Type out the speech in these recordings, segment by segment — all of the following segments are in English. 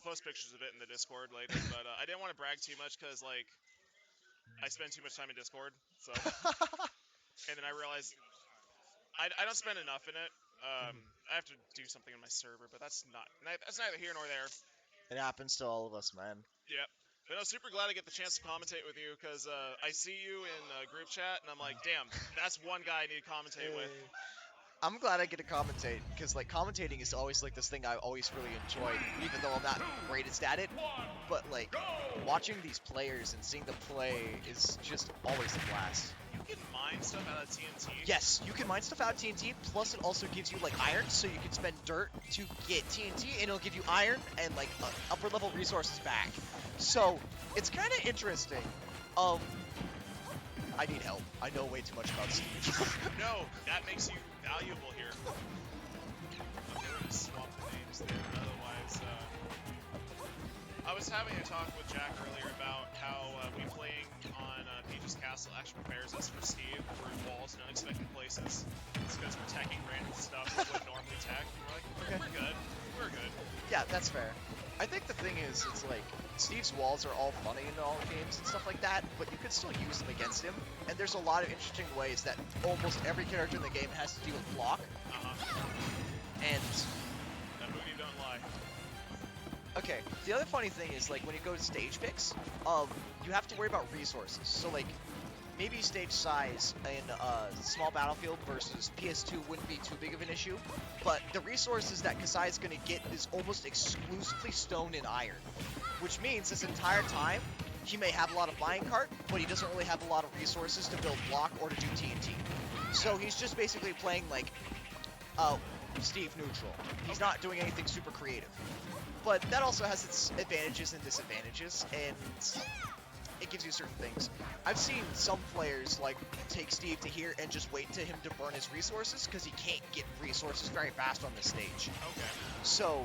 I'll post pictures of it in the Discord later, but I didn't want to brag too much because like I spend too much time in Discord. So, and then I realized I don't spend enough in it. I have to do something on my server, but that's neither here nor there. It happens to all of us, man. Yep. But I'm super glad I get the chance to commentate with you because I see you in group chat and I'm like, damn, that's one guy I need to commentate with. I'm glad I get to commentate because like commentating is always like this thing I always really enjoyed, even though I'm not greatest at it. But like watching these players and seeing them play is just always a blast. You can mine stuff out of TNT. Yes, you can mine stuff out of TNT. Plus, it also gives you like iron, so you can spend dirt to get TNT, and it'll give you iron and like upper level resources back. So it's kind of interesting. I need help. I know way too much about Steve. No, that makes you valuable here. I'm going to swap the names there, but otherwise, I was having a talk with Jack earlier about how we playing on Peach's Castle actually prepares us for Steve for walls in unexpected places. It's because we're teching random stuff we wouldn't normally tech. We're like, Okay. we're good. We're good. Yeah, that's fair. I think the thing is, it's like, Steve's walls are all funny in all games and stuff like that, but you can still use them against him, and there's a lot of interesting ways that almost every character in the game has to deal with block, and... That movie don't lie. Okay, the other funny thing is, like, when you go to stage picks, you have to worry about resources, so, like, maybe stage size in a small battlefield versus PS2 wouldn't be too big of an issue, but the resources that Kisai is going to get is almost exclusively stone and iron, which means this entire time, he may have a lot of minecart, but he doesn't really have a lot of resources to build block or to do TNT. So he's just basically playing, like, Steve neutral. He's not doing anything super creative. But that also has its advantages and disadvantages, and it gives you certain things. I've seen some players like take Steve to here and just wait to him to burn his resources because he can't get resources very fast on this stage. Okay. So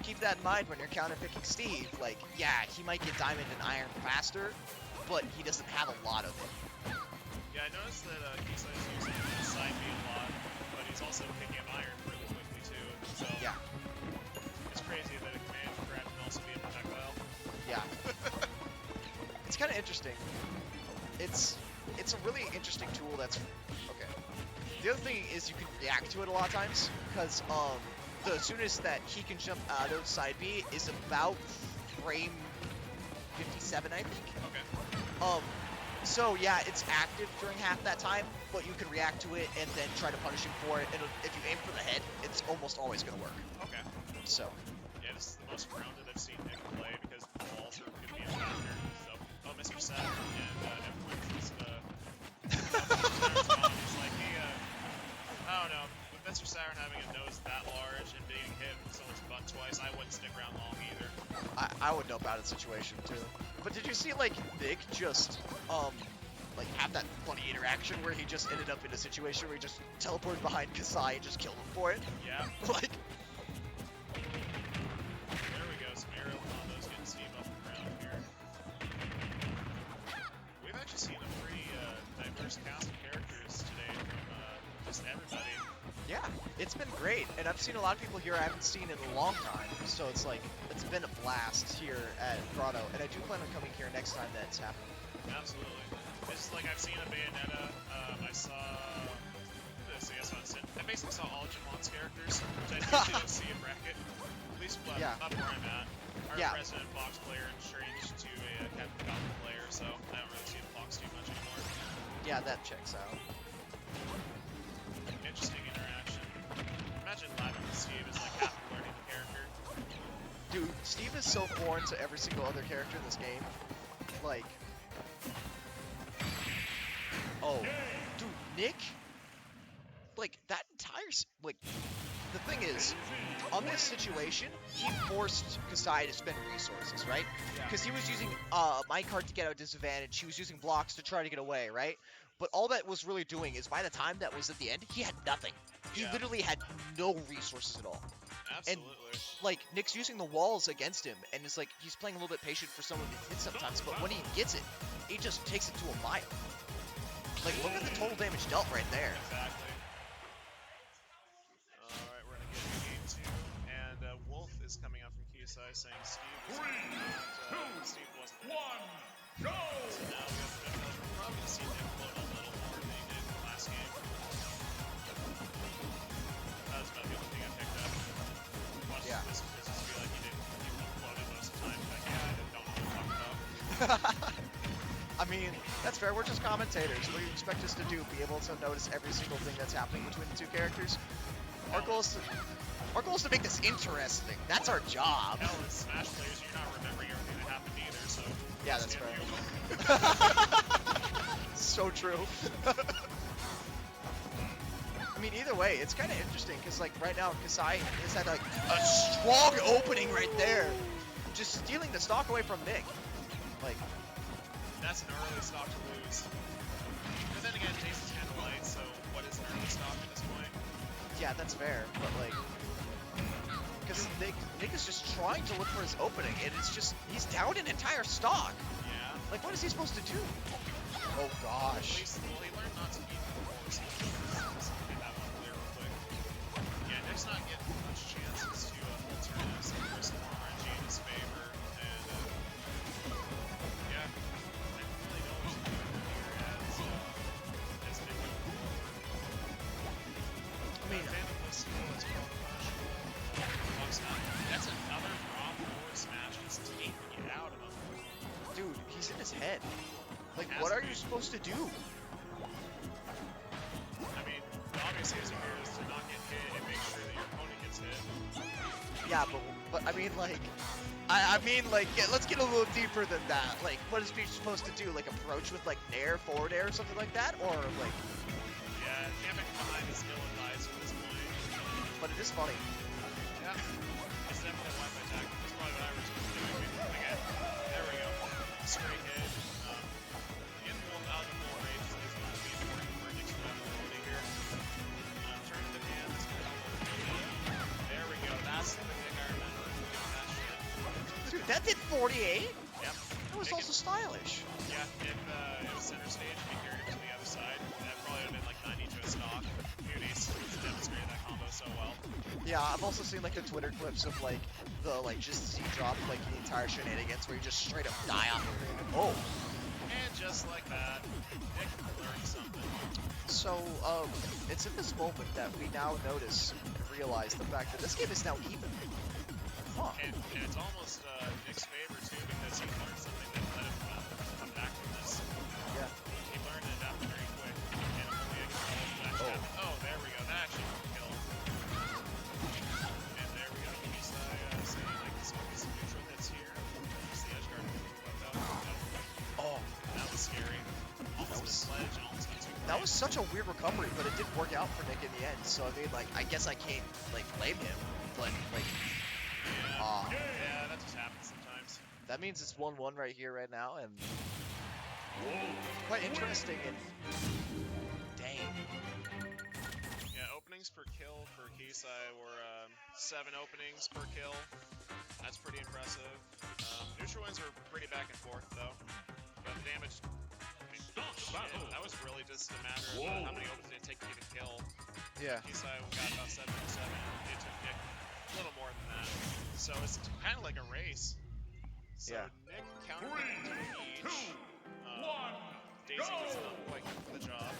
keep that in mind when you're counterpicking Steve. Like, yeah, he might get diamond and iron faster, but he doesn't have a lot of it. Yeah, I noticed that Kisai is using the side B a lot, but he's also picking up iron really quickly too. So Yeah, it's crazy that a command grab can also be a projectile. yeah. It's kind of interesting. It's a really interesting tool that's... Okay. The other thing is you can react to it a lot of times, because the soonest that he can jump out of side B is about frame 57, I think. Okay. So yeah, it's active during half that time, but you can react to it and then try to punish him for it, and if you aim for the head, it's almost always going to work. Okay. So... Yeah, this is the most grounded I've seen Nick play because the walls are going to be a factor. So, oh, Mr. Seth and everyone's just, it's like, hey, I don't know, with Mr. Saturn having a nose that large and being hit with someone's butt twice, I wouldn't stick around long either. I would know about a situation too. But did you see like Nick just like have that funny interaction where he just ended up in a situation where he just teleported behind Kisai and just killed him for it? Yeah. Like, there we go, some aerial combos getting Steve off the ground here. We've actually seen a pretty diverse cast of characters today from just everybody. yeah, it's been great, and I've seen a lot of people here I haven't seen in a long time, so it's like, it's been a blast here at Grotto, and I do plan on coming here next time that's happening. Absolutely. It's just like I've seen a Bayonetta, I saw... I basically saw all Jamon's characters, which I usually don't see in bracket. At least up where I'm at. Our President Fox player and changed to a Captain Falcon player, so I don't really see the Fox too much anymore. Yeah, that checks out. Interesting interaction. Imagine laughing with Steve is like half learning the character. Dude, Steve is so foreign to every single other character in this game. Like... Oh. Dude, Nick? Like, that entire... Like, the thing is, on this situation, he forced Kisai to spend resources, right? Because he was using minecart to get out disadvantage, he was using blocks to try to get away, right? But all that was really doing is, by the time that was at the end, he had nothing. He literally had no resources at all. Absolutely. And, like, Nick's using the walls against him, and it's like, he's playing a little bit patient for someone to hit sometimes, but when he gets it, he just takes it to a mile. Like, look at the total damage dealt right there. Exactly. Alright, we're going to get into game 2, and Wolf is coming out from Kisai. Kisai saying Steve was Three, two, Steve wasn't there. one, go! So now we got the midfield. We're probably going to see Nich float a little more than he did last game. That was about the only thing I picked up. Watched this just be like he floated most of the time. Like, yeah, I don't know what I'm talking about. I mean, that's fair. We're just commentators. What do you expect us to do? Be able to notice every single thing that's happening between the two characters? Our goal is to make this interesting. That's our job. Hell, as Smash players, you're not remembering everything that happened either, so... Yeah, that's fair. So true. I mean, either way, it's kind of interesting, because, like, right now, Kisai has had, like, a strong opening right there. Just stealing the stock away from Nich. Like... That's an early stock to lose. But then again, Jason's kind of light, so what is an early stock at this point? Yeah, that's fair, but like... Because Nich is just trying to look for his opening, and it's just... He's down an entire stock! Yeah. Like, what is he supposed to do? Oh, At gosh. least, well, he learned not to eat before, so let's get that one clear real quick. Yeah, Nick's not getting much chances to turn some RNG in his favor, and yeah, I don't really know what to do here as Nick goes forward. I mean... That's another raw forward smash just taking it out of him. Dude, he's in his head. Like, Has what to are be. you supposed to do? I mean, the obvious answer here is to not get hit and make sure that your opponent gets hit. Yeah, but I mean, like... I mean, like, let's get a little deeper than that. Like, what is he supposed to do? Like, approach with, like, nair, forward air, or something like that? Or, like... Yeah, camping behind is ill advised at this point. But it is funny. Yeah. It's definitely a Wi-Fi tag. That's probably what I was doing. Again, there we go. Straight hit. Getting pulled out of the full range is going to be important for Nick's ability here. Turn to the hand. That's going to help. There we go. That's the thing I remember. That shit. Dude, that did 48? Yep. That was Nick also stylish. Yeah, if it was center stage, if he carried him to the other side, that probably would have been like 90 to a stock. Ace demonstrated that combo so well. Yeah, I've also seen like the Twitter clips of like the just Z drop like the entire shenanigans where you just straight up die off of it. Oh. And just like that, Nich learned something. So it's in this moment that we now notice and realize the fact that this game is now even. Huh. And it's almost Nick's favor too because he learned something that let him come back from this. Yeah. He learned it after very quick. And hopefully I can flash that. Oh, there we go. That actually will kill. And there we go. Kisai saying like this might be some neutral hits here. Just the edge guard wiped out. Oh. That was scary. Almost a sledge, almost got two That was such a weird recovery, but it did work out for Nich in the end. So I mean, like, I guess I can't like blame him, but like, yeah, that just happens sometimes. that means it's 1-1 right here, right now, and quite interesting. And dang. Yeah, openings per kill for Kisai were 7 openings per kill. That's pretty impressive. Neutral wins were pretty back and forth though, but the damage. That was really just a matter of how many opens did it take to get a kill. Yeah. Kisai got about 7 and 7. It took Nich a little more than that. So it's kind of like a race. So Yeah. Nich countered each. Daisy was not quite good for the job,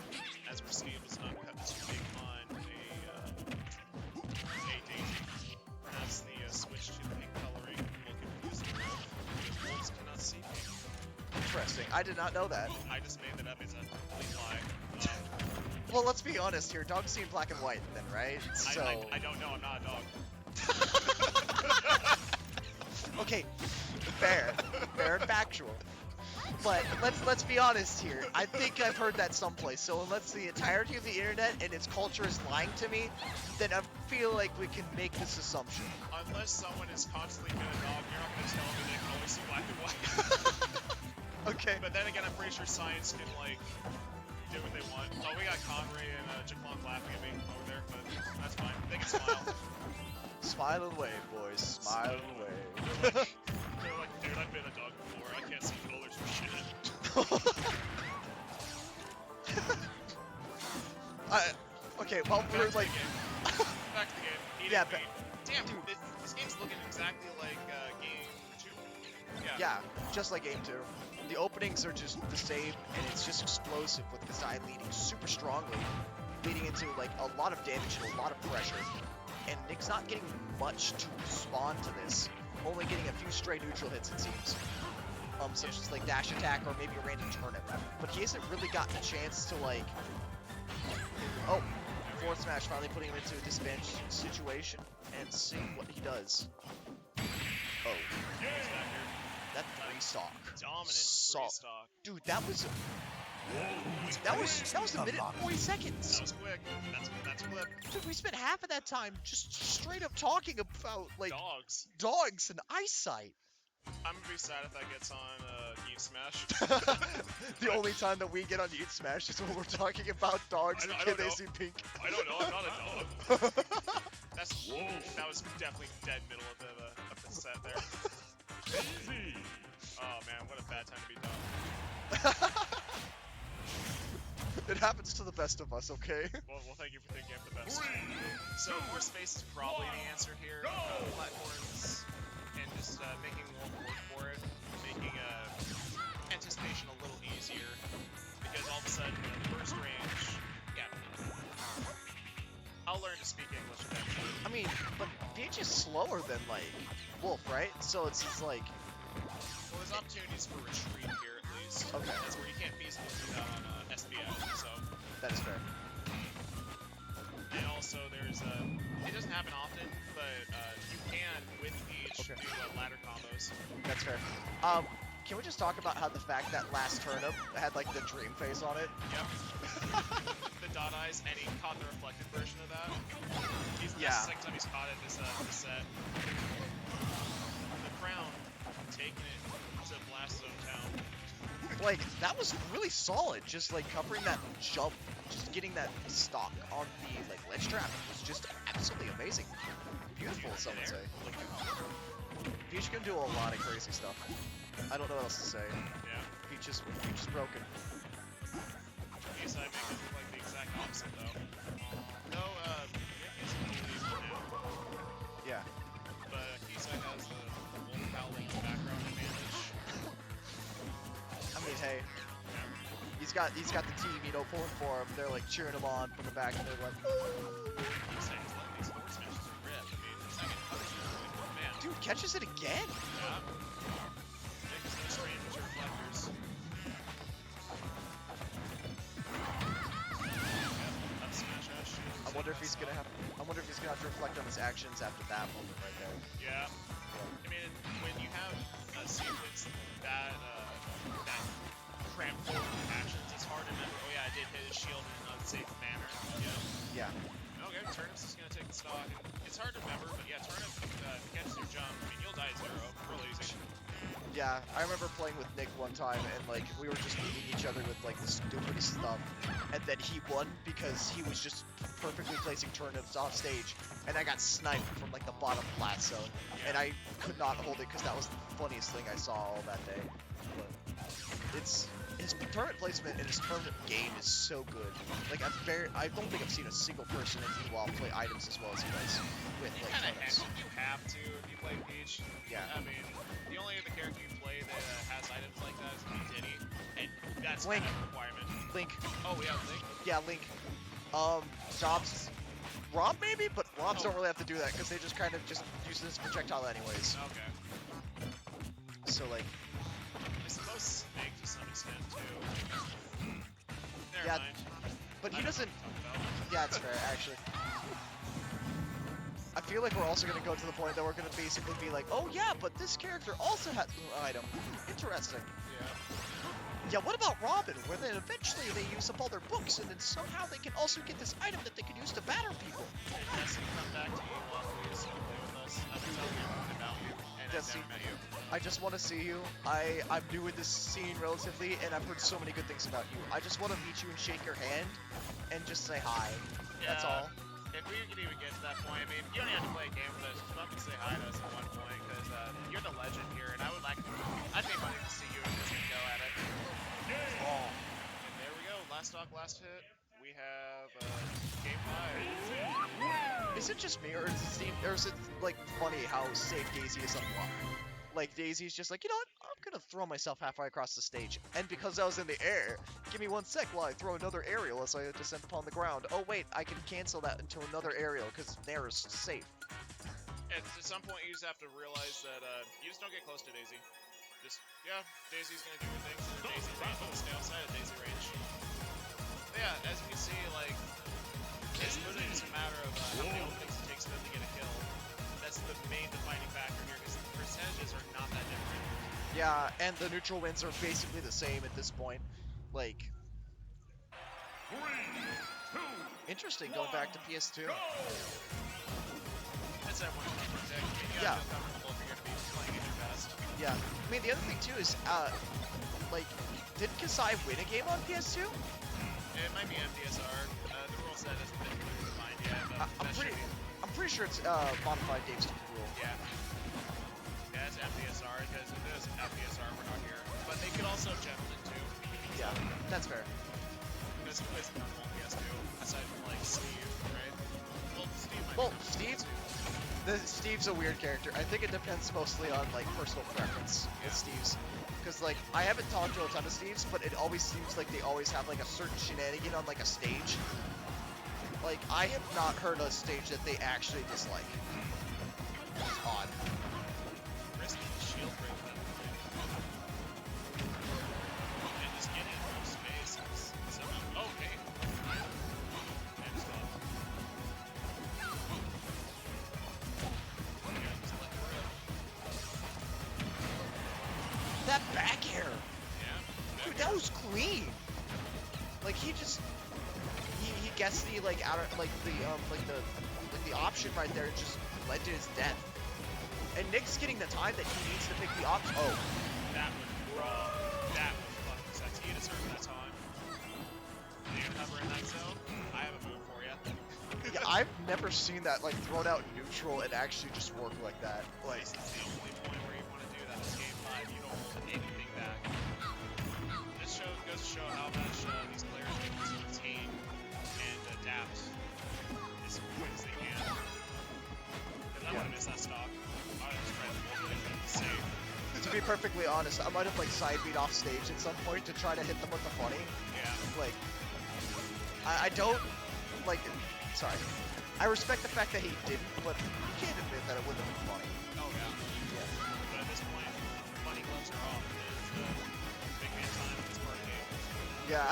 as Mercedes was not cut too big on a Daisy. Perhaps the switch to the pink coloring will confuse the wolf, because wolves cannot see pink. Interesting. I did not know that. I just made that up as a complete lie. Well, let's be honest here. Dogs see in black and white, then, right? So. I don't know. I'm not a dog. Okay, fair and factual. But let's be honest here. I think I've heard that someplace. So unless the entirety of the internet and its culture is lying to me, then I feel like we can make this assumption. Unless someone is constantly been a dog, you're not going to tell me they can always see black and white. Okay. But then again, I'm pretty sure science can like do what they want. Oh, we got Conray and Jaquan laughing at me over there, but that's fine. They can smile. Smile and wave, boys. Smile and wave. They're like, dude, I've been a dog before. I can't see colors for shit. Okay, well, we're like... Back to the game. He Yeah, didn't beat. Damn, dude, this game's looking exactly like Yeah, just like Game 2. The openings are just the same, and it's just explosive with Kisai leading super strongly, leading into like a lot of damage and a lot of pressure. And Nick's not getting much to respond to this, only getting a few stray neutral hits it seems. Such as like dash attack or maybe a random turnip. But he hasn't really gotten a chance to like... Oh, forward smash finally putting him into a disadvantage situation and seeing what he does. Oh, He's back here. that 3-stock. Dominant So- 3-stock. Dude, that was a minute and 40 seconds. That was quick. That's quick. Dude, we spent half of that time just straight up talking about like Dogs. dogs and eyesight. I'm gonna be sad if that gets on Yeet Smash. The only time that we get on Eat Smash is when we're talking about dogs and I don't Kid know. AC Pink. I don't know. I'm not a dog. That was definitely dead middle of the set there. Easy. Oh man, what a bad time to be done. It happens to the best of us, okay? Well, thank you for thinking I'm the best. So more space is probably the answer here. Platforms and just making more work for it, making anticipation a little easier. Because all of a sudden, first range, yeah. I'll learn to speak English eventually. I mean, but Peach is slower than like Wolf, right? So it's just like, Well, there's opportunities for retreat here at least. Okay. That's where you can't feasibly do that on SBI. So, that is fair. and also there's it doesn't happen often, but you can with Peach Okay. do ladder combos. That's fair. Can we just talk about how the fact that last turnip had like the dream face on it? Yep. The dot eyes, and he caught the reflected version of that. That's Yeah. the second time he's caught it this set. The crown, taking it to Blast Zone Town. Like, that was really solid. Just like covering that jump, just getting that stock on the like ledge trap was just absolutely amazing. Beautiful, some would say. Peach can do a lot of crazy stuff. I don't know what else to say. Yeah. Peach is broken. Kisai makes it look like the exact opposite, though. No, Nick is unbelievable now. Yeah. But Kisai has the wolf howling background advantage. I mean, hey, Yeah. he's got the team, you know, pulling for him. They're like cheering him on from the back, and they're like, "Ooh." Kisai is letting these forward smashes rip. I mean, second punishment. Man. Dude, catches it again. Yeah. Nick is no stranger to reflectors. Yep, up smash ash. I wonder if he's gonna have to reflect on his actions after that moment right there. Yeah. I mean, when you have a sequence that cramped full of actions, it's hard to remember, oh yeah, I did hit his shield in an unsafe manner. Yeah. Yeah. Okay, Turnip's just gonna take the stock. And it's hard to remember, but yeah, Turnip catches your jump. I mean, you'll die 0 real easy. Yeah, I remember playing with Nick one time, and like we were just beating each other with like the stupidest stuff, and then he won because he was just perfectly placing turnips off stage, and I got sniped from like the bottom flat zone, and I could not hold it because that was the funniest thing I saw all that day. But it's his turnip placement and his turnip game is so good. Like I don't think I've seen a single person in Meanwhile play items as well as he does with You like kind of turnips. you have to if you play Peach. Yeah. I mean, the only other character you play that has items like that is Diddy, and that's Link. kind of a requirement. Link, Oh, yeah, Link. yeah, Link. Jobs, Rob maybe, but Robs don't really have to do that because they just kind of just use this projectile anyways. Okay. So like, I suppose Snake to some extent too. Never Yeah, mind. but I he don't know doesn't. what to talk Yeah, it's fair actually. I feel like we're also gonna go to the point that we're gonna basically be like, oh yeah, but this character also has an item. Interesting. about. Yeah, what about Robin, where then eventually they use up all their books, and then somehow they can also get this item that they can use to batter people? Yeah. Hey, Destiny, come back to you, please. Play with us. I've been telling everyone about you, and Destiny. I've never met you. I just want to see you. I'm new in this scene relatively, and I've heard so many good things about you. I just want to meet you and shake your hand, and just say hi. That's Yeah. all. If we could even get to that point, I mean, you don't have to play a game with us. Just fucking say hi to us at one point, because you're the legend here, and I'd be wanting to see you and just go at it. Oh. And there we go. Last stock, last hit. We have game 5. Is it just me, or is it like funny how safe Daisy is on block? Like Daisy's just like, you know what? I'm gonna throw myself halfway across the stage. And because I was in the air, give me 1 sec while I throw another aerial as I descend upon the ground. Oh wait, I can cancel that into another aerial because there is safe. At some point, you just have to realize that you just don't get close to Daisy. Just, yeah, Daisy's gonna do her thing. So Daisy's able to stay outside of Daisy range. But yeah, as you can see, like, it's literally just a matter of how many openings it takes for them to get a kill. That's the main defining factor here, because the percentages are not that different. Yeah, and the neutral wins are basically the same at this point. Like, 3, 2, interesting going back to PS2. go! That's that one to protect. I mean, you Yeah. gotta feel comfortable if you're gonna be playing at your best. Yeah, I mean the other thing too is, like, didn't Kisai win a game on PS2? It might be MDSR. The rule set hasn't been clearly defined yet, but I'm that pretty, should be. I'm pretty sure it's modified Dave's rule. Yeah. Yeah, it's MDSR, because if it was FDSR, we're not here. But they could also have jumped it too. Yeah, that's fair. Because who isn't on PS2, aside from, like, Steve, right? Well, Steve might Well, be. Steve's a weird character. I think it depends mostly on like personal preference with Steve's. Because like I haven't talked to a ton of Steve's, but it always seems like they always have like a certain shenanigan on like a stage. Like I have not heard a stage that they actually dislike. It's odd. Risky shield break that and just getting through space is somehow. Okay. And just gone. Yeah, just let it rip. That back air, Yeah. dude, that was clean. Like he just he gets the like outer like the option right there just led to his death. And Nick's getting the time that he needs to pick the option. Oh, That was raw. That was fucking sexy. You deserve that time. Are you gonna hover in that zone? I have a move for you. yeah, I've never seen that like thrown out neutral and actually just work like that. Like, This is the only point where you want to do that is game 5. You don't hold anything back. This goes to show how much these players need to retain and adapt as quick as they can. Because I would have missed that stock. I would have just tried to hold it and save. to be perfectly honest, I might have like side beat off stage at some point to try to hit them with the funny. Yeah. Like, I don't like. Sorry, I respect the fact that he didn't, but you can't admit that it wouldn't have been funny. Oh, yeah. Yeah. But at this point, funny gloves are off. It's big man time in this part game. Yeah.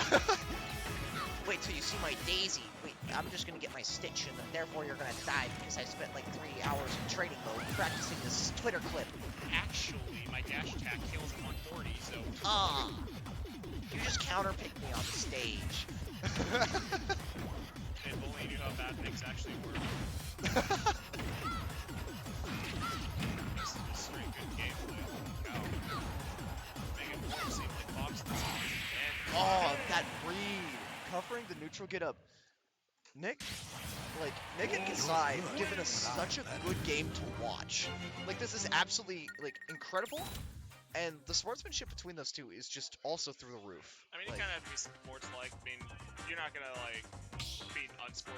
Wait till you see my Daisy. Wait, I'm just gonna get my Stitch, and therefore you're gonna die because I spent like 3 hours in training mode practicing this Twitter clip. Actually, my dash attack kills at 140, so... Ah, you just counterpicked me on the stage. If only you knew how bad things actually work. This is just straight good gameplay. Wow. Make it more seem like Fox this time. Oh, that read covering the neutral get up. Nick and Kisai have given us such a good game to watch. Like this is absolutely like incredible, and the sportsmanship between those two is just also through the roof. I mean, you Like, kind of have to be sports-like. I mean, you're not gonna, like, be unsportsmanlike